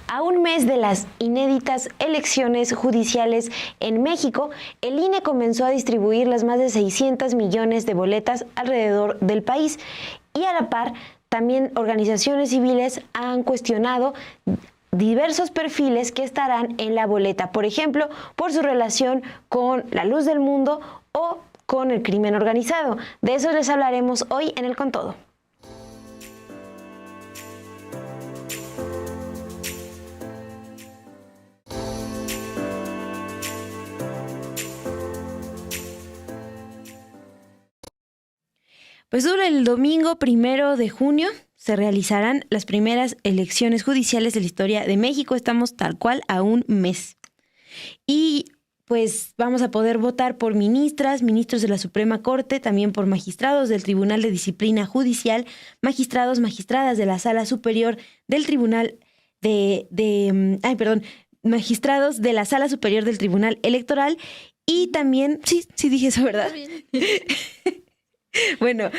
A un mes de las inéditas elecciones judiciales en México, el INE comenzó a distribuir las más de 600 millones de boletas alrededor del país y a la par también organizaciones civiles han cuestionado diversos perfiles que estarán en la boleta, por ejemplo, por su relación con la luz del mundo o con el crimen organizado. De eso les hablaremos hoy en el Con Todo. Pues sobre el domingo 1 de junio se realizarán las primeras elecciones judiciales de la historia de México. Estamos tal cual a un mes. Y pues vamos a poder votar por ministras, ministros de la Suprema Corte, también por magistrados del Tribunal de Disciplina Judicial, magistrados, magistradas de la Sala Superior del Tribunal magistrados de la Sala Superior del Tribunal Electoral y también, sí dije eso, ¿verdad? Bueno,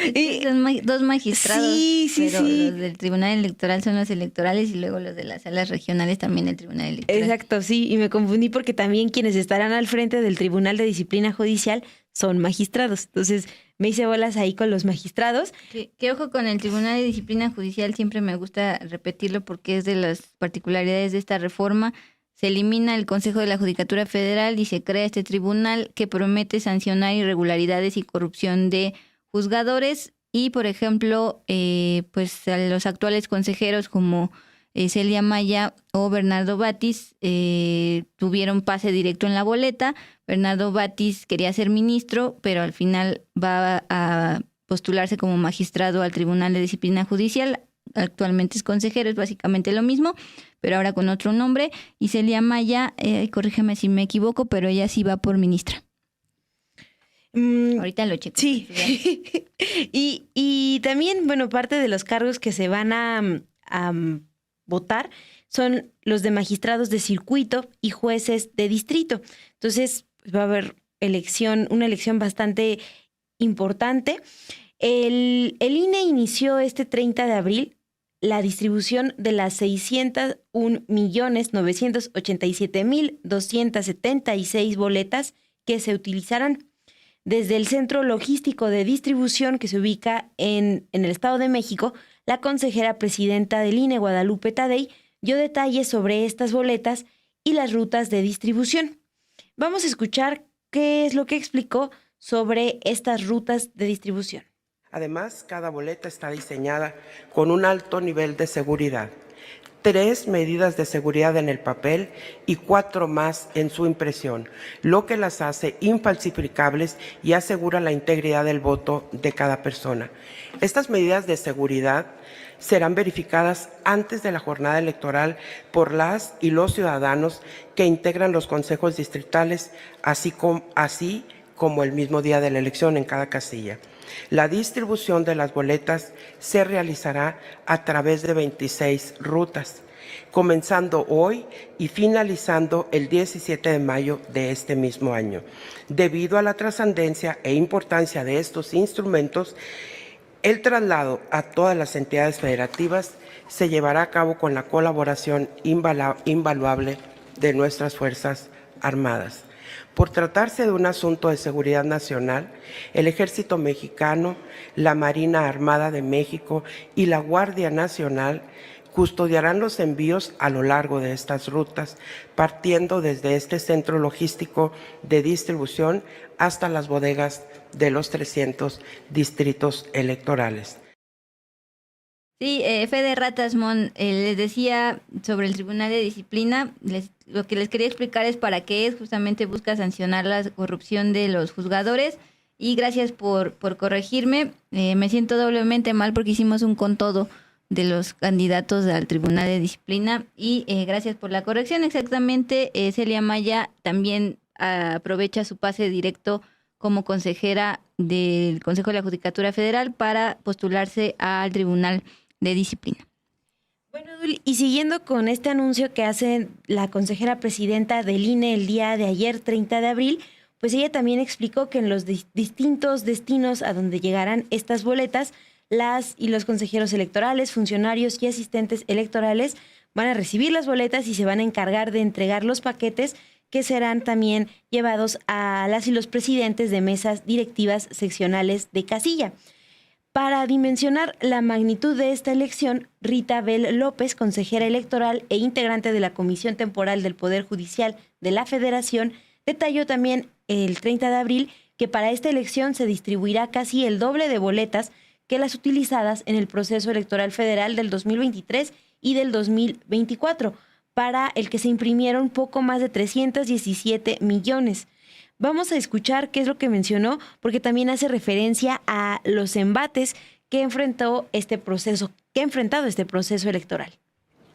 son dos magistrados, pero sí. Los del Tribunal Electoral son los electorales y luego los de las salas regionales también el Tribunal Electoral. Exacto, sí, y me confundí porque también quienes estarán al frente del Tribunal de Disciplina Judicial son magistrados. Entonces me hice bolas ahí con los magistrados. Que ojo con el Tribunal de Disciplina Judicial, siempre me gusta repetirlo porque es de las particularidades de esta reforma. Se elimina el Consejo de la Judicatura Federal y se crea este tribunal que promete sancionar irregularidades y corrupción de juzgadores y, por ejemplo, pues a los actuales consejeros como Celia Maya o Bernardo Batis tuvieron pase directo en la boleta. Bernardo Batis quería ser ministro, pero al final va a postularse como magistrado al Tribunal de Disciplina Judicial. Actualmente es consejero, es básicamente lo mismo, pero ahora con otro nombre. Y Celia Maya, corrígeme si me equivoco, pero ella sí va por ministra. Ahorita lo checo. Sí. y también, bueno, parte de los cargos que se van a votar son los de magistrados de circuito y jueces de distrito. Entonces, va a haber una elección bastante importante. El INE inició este 30 de abril la distribución de las 601.987.276 boletas que se utilizarán. Desde el Centro Logístico de Distribución que se ubica en el Estado de México, la consejera presidenta del INE, Guadalupe Tadei, dio detalles sobre estas boletas y las rutas de distribución. Vamos a escuchar qué es lo que explicó sobre estas rutas de distribución. Además, cada boleta está diseñada con un alto nivel de seguridad. 3 medidas de seguridad en el papel y 4 más en su impresión, lo que las hace infalsificables y asegura la integridad del voto de cada persona. Estas medidas de seguridad serán verificadas antes de la jornada electoral por las y los ciudadanos que integran los consejos distritales, así como el mismo día de la elección en cada casilla. La distribución de las boletas se realizará a través de 26 rutas, comenzando hoy y finalizando el 17 de mayo de este mismo año. Debido a la trascendencia e importancia de estos instrumentos, el traslado a todas las entidades federativas se llevará a cabo con la colaboración invaluable de nuestras Fuerzas Armadas. Por tratarse de un asunto de seguridad nacional, el Ejército Mexicano, la Marina Armada de México y la Guardia Nacional custodiarán los envíos a lo largo de estas rutas, partiendo desde este centro logístico de distribución hasta las bodegas de los 300 distritos electorales. Sí, Fede Ratasmón, les decía sobre el Tribunal de Disciplina, lo que les quería explicar es para qué es, justamente busca sancionar la corrupción de los juzgadores y gracias por corregirme, me siento doblemente mal porque hicimos un con todo de los candidatos al Tribunal de Disciplina y gracias por la corrección, exactamente, Celia Maya también aprovecha su pase directo como consejera del Consejo de la Judicatura Federal para postularse al Tribunal de Disciplina. Bueno, Dul, y siguiendo con este anuncio que hace la consejera presidenta del INE el día de ayer, 30 de abril, pues ella también explicó que en los distintos destinos a donde llegarán estas boletas, las y los consejeros electorales, funcionarios y asistentes electorales van a recibir las boletas y se van a encargar de entregar los paquetes que serán también llevados a las y los presidentes de mesas directivas seccionales de casilla. Para dimensionar la magnitud de esta elección, Rita Bel López, consejera electoral e integrante de la Comisión Temporal del Poder Judicial de la Federación, detalló también el 30 de abril que para esta elección se distribuirá casi el doble de boletas que las utilizadas en el proceso electoral federal del 2023 y del 2024, para el que se imprimieron poco más de 317 millones. Vamos a escuchar qué es lo que mencionó, porque también hace referencia a los embates que ha enfrentado este proceso electoral.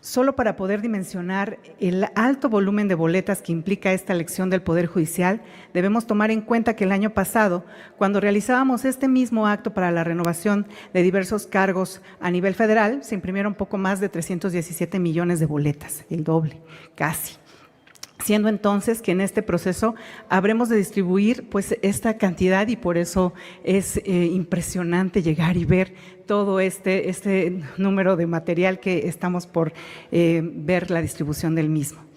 Solo para poder dimensionar el alto volumen de boletas que implica esta elección del Poder Judicial, debemos tomar en cuenta que el año pasado, cuando realizábamos este mismo acto para la renovación de diversos cargos a nivel federal, se imprimieron poco más de 317 millones de boletas, el doble, casi. Siendo entonces que en este proceso habremos de distribuir pues esta cantidad, y por eso es impresionante llegar y ver todo este número de material que estamos por ver la distribución del mismo.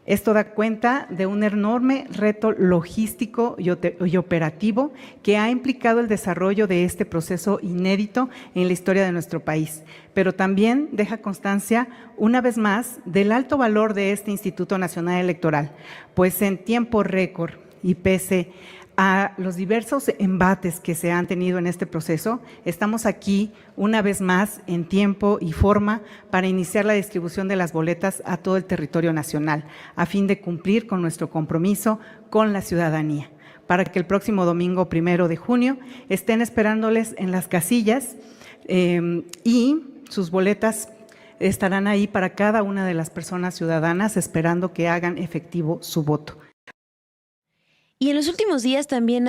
Esto da cuenta de un enorme reto logístico y operativo que ha implicado el desarrollo de este proceso inédito en la historia de nuestro país, pero también deja constancia, una vez más, del alto valor de este Instituto Nacional Electoral, pues en tiempo récord y pese a los diversos embates que se han tenido en este proceso, estamos aquí una vez más en tiempo y forma para iniciar la distribución de las boletas a todo el territorio nacional, a fin de cumplir con nuestro compromiso con la ciudadanía, para que el próximo domingo 1 de junio estén esperándoles en las casillas y sus boletas estarán ahí para cada una de las personas ciudadanas esperando que hagan efectivo su voto. Y en los últimos días también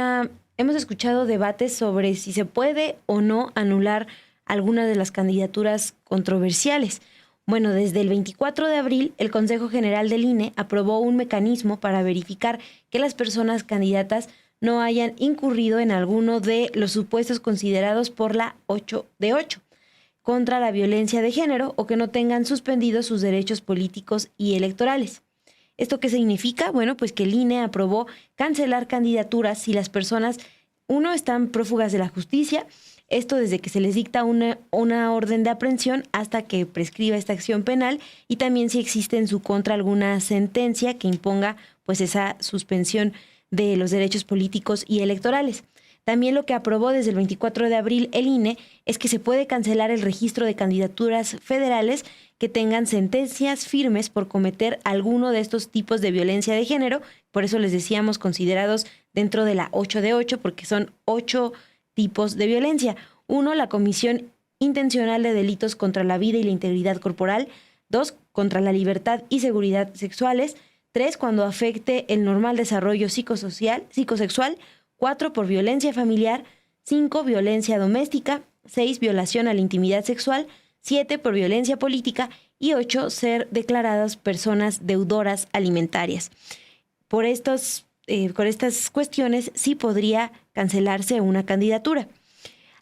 hemos escuchado debates sobre si se puede o no anular alguna de las candidaturas controversiales. Bueno, desde el 24 de abril, el Consejo General del INE aprobó un mecanismo para verificar que las personas candidatas no hayan incurrido en alguno de los supuestos considerados por la 8 de 8 contra la violencia de género o que no tengan suspendidos sus derechos políticos y electorales. ¿Esto qué significa? Bueno, pues que el INE aprobó cancelar candidaturas si las personas, uno, están prófugas de la justicia, esto desde que se les dicta una orden de aprehensión hasta que prescriba esta acción penal, y también si existe en su contra alguna sentencia que imponga pues esa suspensión de los derechos políticos y electorales. También lo que aprobó desde el 24 de abril el INE es que se puede cancelar el registro de candidaturas federales que tengan sentencias firmes por cometer alguno de estos tipos de violencia de género. Por eso les decíamos considerados dentro de la 8 de 8, porque son 8 tipos de violencia. 1, la comisión intencional de delitos contra la vida y la integridad corporal. 2, contra la libertad y seguridad sexuales. 3, cuando afecte el normal desarrollo psicosexual. 4, por violencia familiar. 5, violencia doméstica. 6, violación a la intimidad sexual. 7, por violencia política. Y 8, ser declaradas personas deudoras alimentarias. Por estas cuestiones sí podría cancelarse una candidatura.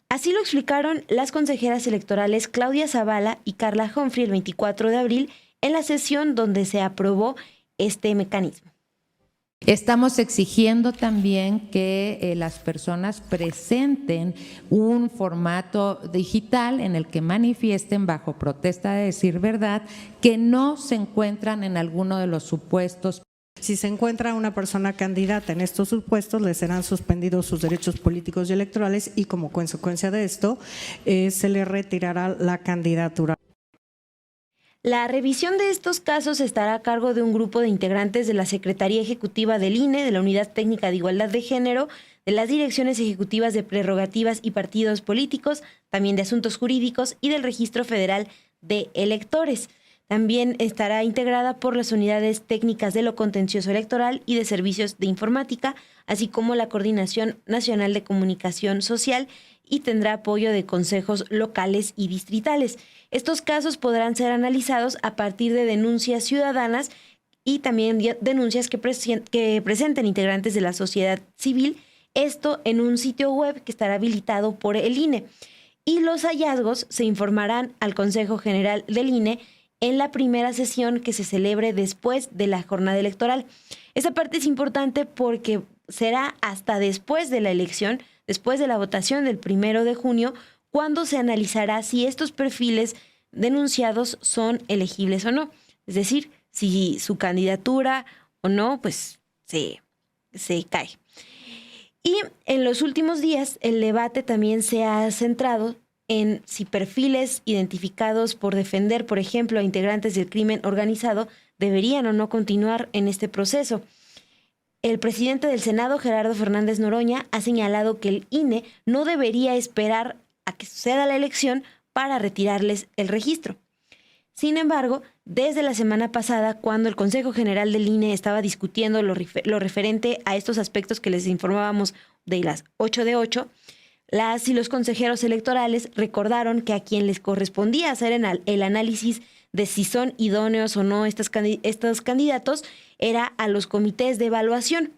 Así lo explicaron las consejeras electorales Claudia Zavala y Carla Humphrey el 24 de abril en la sesión donde se aprobó este mecanismo. Estamos exigiendo también que las personas presenten un formato digital en el que manifiesten bajo protesta de decir verdad que no se encuentran en alguno de los supuestos. Si se encuentra una persona candidata en estos supuestos, le serán suspendidos sus derechos políticos y electorales y como consecuencia de esto se le retirará la candidatura. La revisión de estos casos estará a cargo de un grupo de integrantes de la Secretaría Ejecutiva del INE, de la Unidad Técnica de Igualdad de Género, de las Direcciones Ejecutivas de Prerrogativas y Partidos Políticos, también de Asuntos Jurídicos y del Registro Federal de Electores. También estará integrada por las unidades técnicas de lo contencioso electoral y de servicios de informática, así como la Coordinación Nacional de Comunicación Social, y tendrá apoyo de consejos locales y distritales. Estos casos podrán ser analizados a partir de denuncias ciudadanas y también denuncias que presenten integrantes de la sociedad civil, esto en un sitio web que estará habilitado por el INE. Y los hallazgos se informarán al Consejo General del INE en la primera sesión que se celebre después de la jornada electoral. Esa parte es importante porque será hasta después de la elección, después de la votación del 1 de junio, cuando se analizará si estos perfiles denunciados son elegibles o no. Es decir, si su candidatura o no, pues se cae. Y en los últimos días, el debate también se ha centrado en si perfiles identificados por defender, por ejemplo, a integrantes del crimen organizado, deberían o no continuar en este proceso. El presidente del Senado, Gerardo Fernández Noroña, ha señalado que el INE no debería esperar a que suceda la elección para retirarles el registro. Sin embargo, desde la semana pasada, cuando el Consejo General del INE estaba discutiendo lo referente a estos aspectos que les informábamos de las 8 de 8, las y los consejeros electorales recordaron que a quien les correspondía hacer el análisis de si son idóneos o no estos candidatos era a los comités de evaluación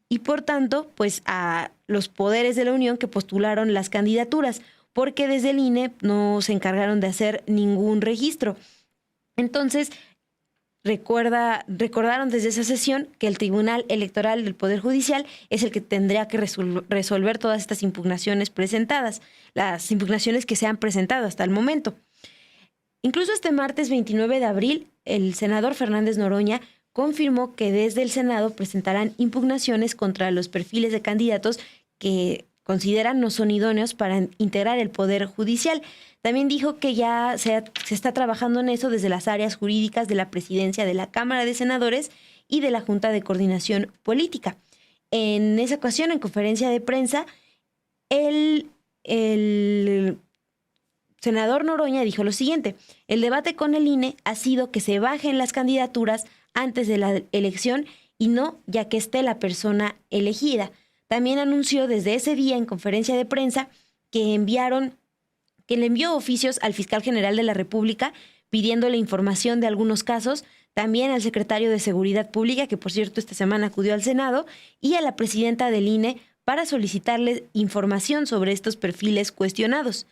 y por tanto pues a los poderes de la Unión que postularon las candidaturas, porque desde el INE no se encargaron de hacer ningún registro. Entonces, recordaron desde esa sesión que el Tribunal Electoral del Poder Judicial es el que tendría que resolver todas estas impugnaciones presentadas, las impugnaciones que se han presentado hasta el momento. Incluso este martes 29 de abril, el senador Fernández Noroña confirmó que desde el Senado presentarán impugnaciones contra los perfiles de candidatos que consideran no son idóneos para integrar el Poder Judicial. También dijo que ya se está trabajando en eso desde las áreas jurídicas de la Presidencia de la Cámara de Senadores y de la Junta de Coordinación Política. En esa ocasión, en conferencia de prensa, el senador Noroña dijo lo siguiente: el debate con el INE ha sido que se bajen las candidaturas antes de la elección y no ya que esté la persona elegida. También anunció desde ese día en conferencia de prensa que le envió oficios al fiscal general de la República pidiéndole información de algunos casos, también al secretario de Seguridad Pública, que por cierto esta semana acudió al Senado, y a la presidenta del INE para solicitarle información sobre estos perfiles cuestionados.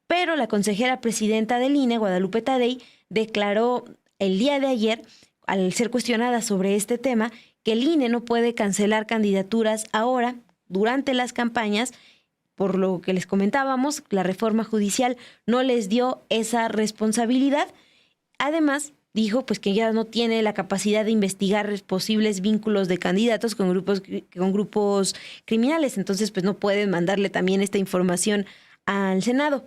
Pero la consejera presidenta del INE, Guadalupe Tadei, declaró el día de ayer, al ser cuestionada sobre este tema, que el INE no puede cancelar candidaturas ahora, durante las campañas. Por lo que les comentábamos, la reforma judicial no les dio esa responsabilidad. Además, dijo pues que ya no tiene la capacidad de investigar posibles vínculos de candidatos con grupos criminales. Entonces, pues no pueden mandarle también esta información al Senado.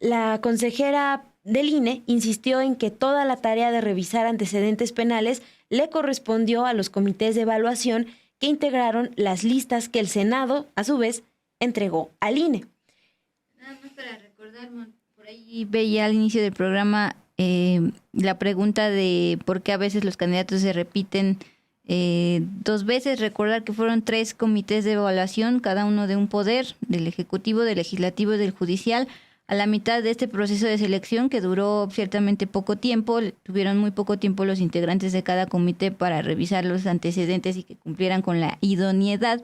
La consejera del INE insistió en que toda la tarea de revisar antecedentes penales le correspondió a los comités de evaluación que integraron las listas que el Senado, a su vez, entregó al INE. Nada más para recordar, por ahí veía al inicio del programa la pregunta de por qué a veces los candidatos se repiten 2 veces. Recordar que fueron 3 comités de evaluación, cada uno de un poder, del Ejecutivo, del Legislativo y del Judicial. A la mitad de este proceso de selección, que duró ciertamente poco tiempo, tuvieron muy poco tiempo los integrantes de cada comité para revisar los antecedentes y que cumplieran con la idoneidad.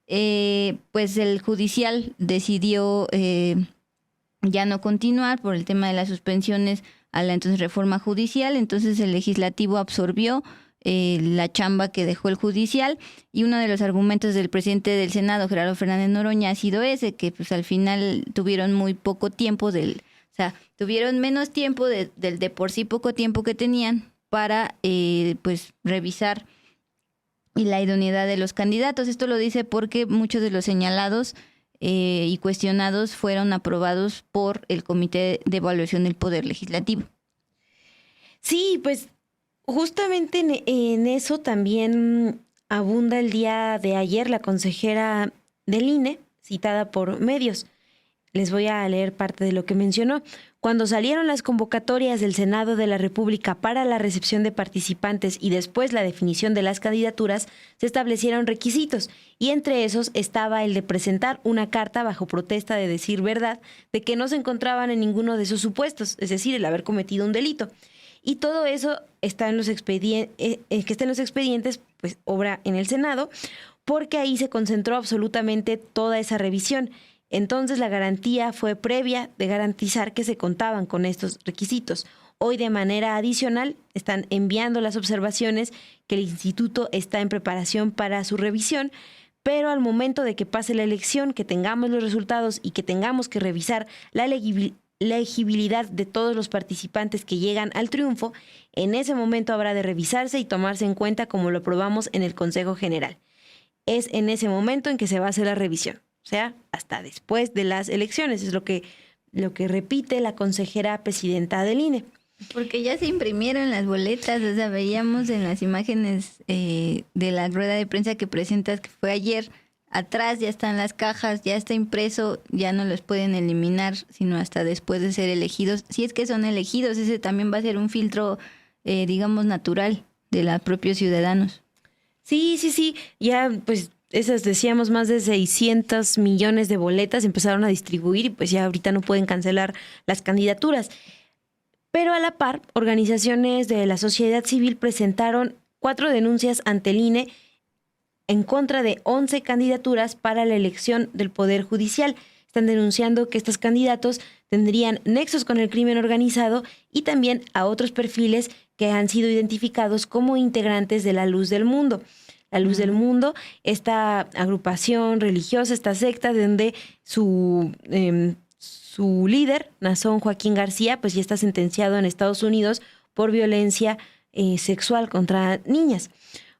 Pues el judicial decidió ya no continuar por el tema de las suspensiones a la entonces reforma judicial. Entonces el legislativo absorbió la chamba que dejó el judicial, y uno de los argumentos del presidente del Senado, Gerardo Fernández Noroña, ha sido ese, que pues al final tuvieron muy poco tiempo tuvieron menos tiempo del de por sí poco tiempo que tenían para pues revisar y la idoneidad de los candidatos. Esto lo dice porque muchos de los señalados y cuestionados fueron aprobados por el Comité de Evaluación del Poder Legislativo. Sí, pues justamente en eso también abunda el día de ayer la consejera del INE, citada por medios. Les voy a leer parte de lo que mencionó. Cuando salieron las convocatorias del Senado de la República para la recepción de participantes y después la definición de las candidaturas, se establecieron requisitos, y entre esos estaba el de presentar una carta bajo protesta de decir verdad de que no se encontraban en ninguno de esos supuestos, es decir, el haber cometido un delito. Y todo eso está en los expedientes, que está en los expedientes, pues obra en el Senado, porque ahí se concentró absolutamente toda esa revisión. Entonces la garantía fue previa de garantizar que se contaban con estos requisitos. Hoy de manera adicional están enviando las observaciones que el instituto está en preparación para su revisión, pero al momento de que pase la elección, que tengamos los resultados y que tengamos que revisar la legibilidad de todos los participantes que llegan al triunfo, en ese momento habrá de revisarse y tomarse en cuenta como lo aprobamos en el Consejo General. Es en ese momento en que se va a hacer la revisión, o sea, hasta después de las elecciones, es lo que repite la consejera presidenta del INE. Porque ya se imprimieron las boletas, o sea, veíamos en las imágenes de la rueda de prensa que presentas, que fue ayer, atrás ya están las cajas, ya está impreso, ya no los pueden eliminar, sino hasta después de ser elegidos. Si es que son elegidos, ese también va a ser un filtro, digamos, natural de los propios ciudadanos. Sí, ya pues esas decíamos más de 600 millones de boletas empezaron a distribuir y pues ya ahorita no pueden cancelar las candidaturas. Pero a la par, organizaciones de la sociedad civil presentaron 4 denuncias ante el INE en contra de 11 candidaturas para la elección del Poder Judicial. Están denunciando que estos candidatos tendrían nexos con el crimen organizado y también a otros perfiles que han sido identificados como integrantes de la Luz del Mundo. La Luz del Mundo, esta agrupación religiosa, esta secta, donde su líder, Nazón Joaquín García, pues ya está sentenciado en Estados Unidos por violencia sexual contra niñas.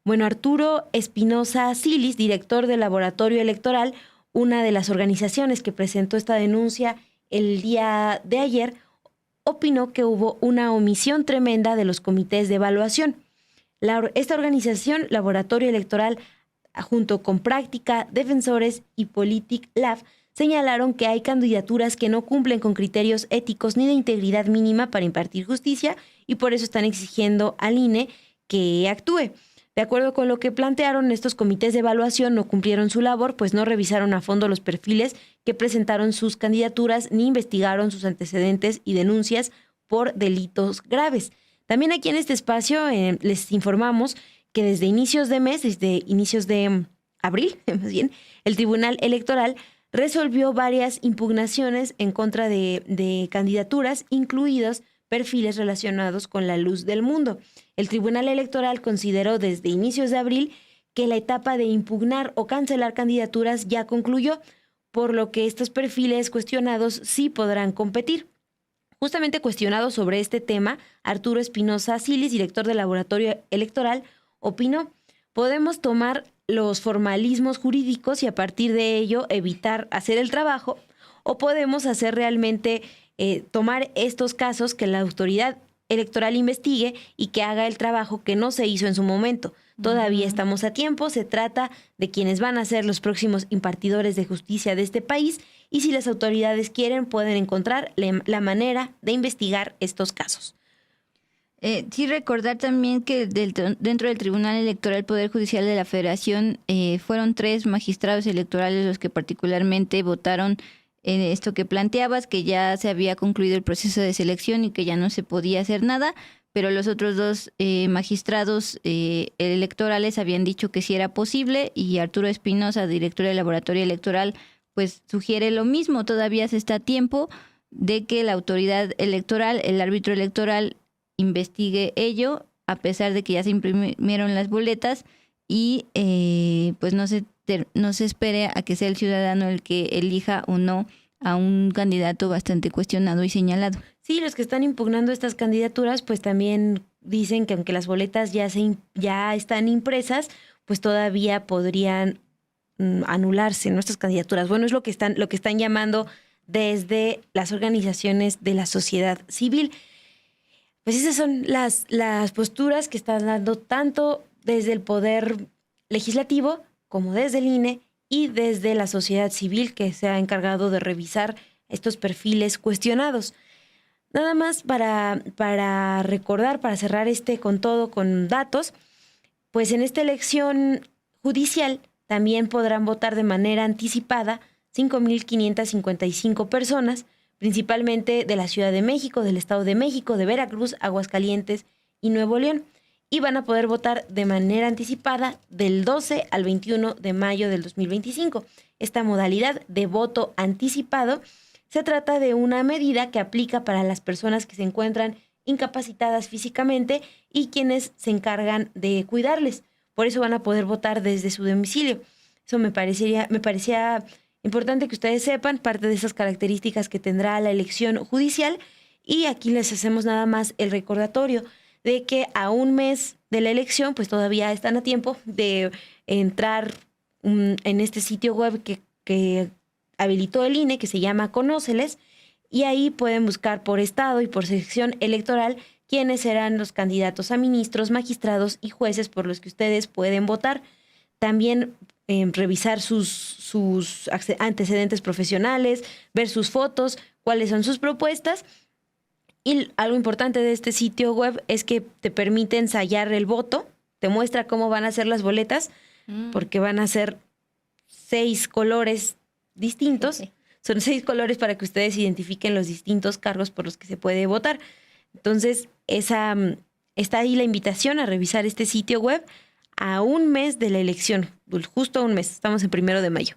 Bueno, Arturo Espinosa Silis, director del Laboratorio Electoral, una de las organizaciones que presentó esta denuncia el día de ayer, opinó que hubo una omisión tremenda de los comités de evaluación. Esta organización, Laboratorio Electoral, junto con Práctica, Defensores y Politic Lab, señalaron que hay candidaturas que no cumplen con criterios éticos ni de integridad mínima para impartir justicia y por eso están exigiendo al INE que actúe. De acuerdo con lo que plantearon, estos comités de evaluación no cumplieron su labor, pues no revisaron a fondo los perfiles que presentaron sus candidaturas ni investigaron sus antecedentes y denuncias por delitos graves. También aquí en este espacio les informamos que desde inicios de abril, más bien, el Tribunal Electoral resolvió varias impugnaciones en contra de candidaturas, incluidos perfiles relacionados con la Luz del Mundo. El Tribunal Electoral consideró desde inicios de abril que la etapa de impugnar o cancelar candidaturas ya concluyó, por lo que estos perfiles cuestionados sí podrán competir. Justamente cuestionado sobre este tema, Arturo Espinosa Silis, director del Laboratorio Electoral, opinó: podemos tomar los formalismos jurídicos y a partir de ello evitar hacer el trabajo, o podemos hacer realmente tomar estos casos que la autoridad electoral investigue y que haga el trabajo que no se hizo en su momento. Todavía estamos a tiempo, se trata de quienes van a ser los próximos impartidores de justicia de este país y si las autoridades quieren pueden encontrar la manera de investigar estos casos. Sí, recordar también que dentro del Tribunal Electoral Poder Judicial de la Federación fueron 3 magistrados electorales los que particularmente votaron en esto que planteabas, que ya se había concluido el proceso de selección y que ya no se podía hacer nada, pero los otros 2 magistrados electorales habían dicho que sí era posible y Arturo Espinosa, director del Laboratorio Electoral, pues sugiere lo mismo, todavía se está a tiempo de que la autoridad electoral, el árbitro electoral, investigue ello, a pesar de que ya se imprimieron las boletas y pues no se espere a que sea el ciudadano el que elija o no a un candidato bastante cuestionado y señalado. Sí, los que están impugnando estas candidaturas pues también dicen que aunque las boletas ya están impresas, pues todavía podrían anularse nuestras candidaturas. Bueno, es lo que están llamando desde las organizaciones de la sociedad civil. Pues esas son las posturas que están dando tanto desde el Poder Legislativo como desde el INE y desde la sociedad civil que se ha encargado de revisar estos perfiles cuestionados. Nada más para recordar, para cerrar con datos, pues en esta elección judicial también podrán votar de manera anticipada 5,555 personas, principalmente de la Ciudad de México, del Estado de México, de Veracruz, Aguascalientes y Nuevo León. Y van a poder votar de manera anticipada del 12 al 21 de mayo del 2025. Esta modalidad de voto anticipado se trata de una medida que aplica para las personas que se encuentran incapacitadas físicamente y quienes se encargan de cuidarles. Por eso van a poder votar desde su domicilio. Eso me parecía importante que ustedes sepan parte de esas características que tendrá la elección judicial. Y aquí les hacemos nada más el recordatorio de que a un mes de la elección, pues todavía están a tiempo de entrar en este sitio web que habilitó el INE, que se llama Conóceles, y ahí pueden buscar por estado y por sección electoral quiénes serán los candidatos a ministros, magistrados y jueces por los que ustedes pueden votar. También revisar sus antecedentes profesionales, ver sus fotos, cuáles son sus propuestas. Y algo importante de este sitio web es que te permite ensayar el voto, te muestra cómo van a ser las boletas, porque van a ser 6 colores distintos. Sí. Son 6 colores para que ustedes identifiquen los distintos cargos por los que se puede votar. Entonces, está ahí la invitación a revisar este sitio web a un mes de la elección, justo a un mes, estamos en 1 de mayo.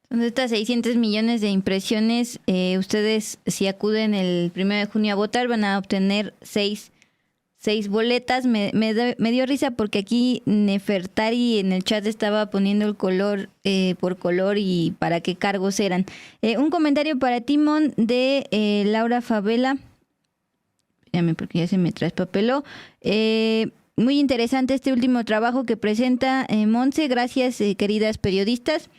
De estas 600 millones de impresiones, ustedes si acuden el 1 de junio a votar van a obtener 6 boletas. Me dio risa porque aquí Nefertari en el chat estaba poniendo el color por color y para qué cargos eran. Un comentario para Timón de Laura Favela. Espérame porque ya se me traspapeló. Muy interesante este último trabajo que presenta Monse. Gracias, queridas periodistas.